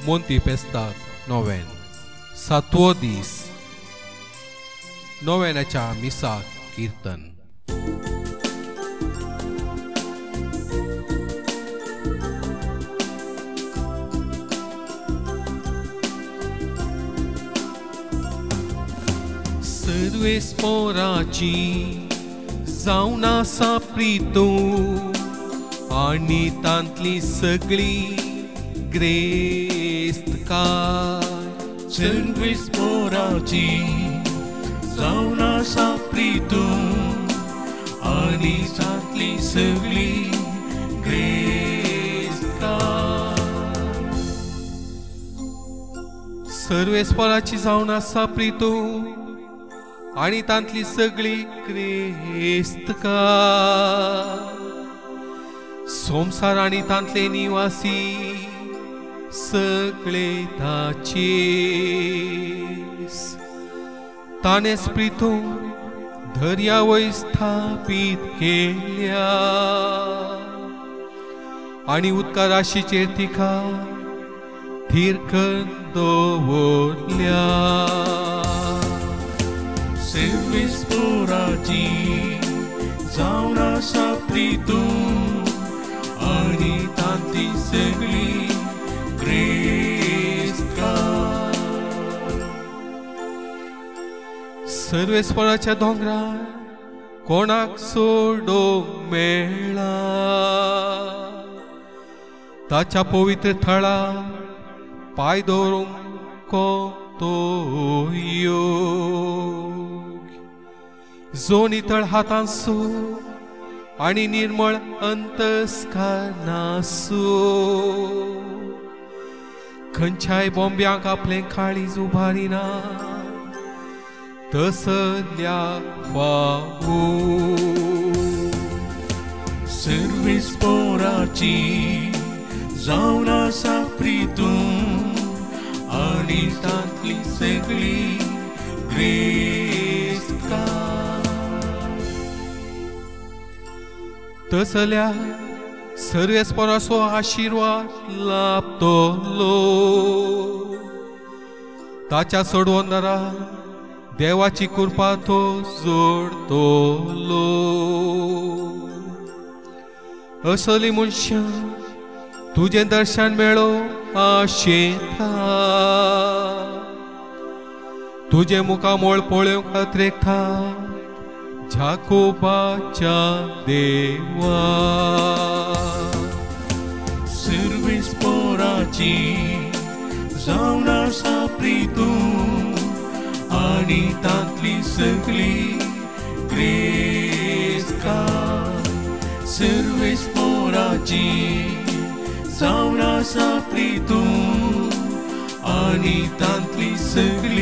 मोंती पेस्ताक नोवेन सातवो दीस नोवेनाच्या मिसाक कीर्तन सर्वेस पोराची जावन आसा प्रितू आनी तांतली सगळी ग्रेस्तकार सर्वेस पोराची जावन आसा प्रितू आनी तांतली सगळी ग्रेस्तकार सर्वेस पोराची जावन आसा प्रितू आनी तांतली सगळी क्रेस्तकार सोमसार आनी तांतले निवासी सगळे ताचेस ताणें प्रितू दर्या वयर स्थापीत केल्या आनी उदका राशीचेर तिका थीर करून दवरल्या सर्वेस पोराची जावन आसा प्रितू आनी तांतली सगळी ग्रेस्तकार सर्वेस्पराच्या दोंगरार कोणाक सोडोंक मेळ्ळा ताच्या पवित्र थळार पाय दवरूंक तो जो नितळ हातांसू आनी निर्मळ अंतस्करणासू खंयच्याय बोंब्याक आपले काळीज उबारिना तसल्या फावू सर्वेस पोराची जावन आसा प्रितू आनी तांतली सगळी ग्रेस्तकार तसल्या सर्वेस्पराचो आशिर्वाद लाभतलो ताच्या सोडवंदारा देवाची कृपा तो जोडतलो असली मनशां तुजें दर्शन मेळो आशेता तुजें मुखामोळ पळोवंक खात्रेकता जाकोबाच्या देवा सर्वेस पोराची जावन आसा प्रितू आनी तांतली सगळी ग्रेस्तकार सर्वेस पोराची जावन आसा प्रितू आनी तांतली सगळी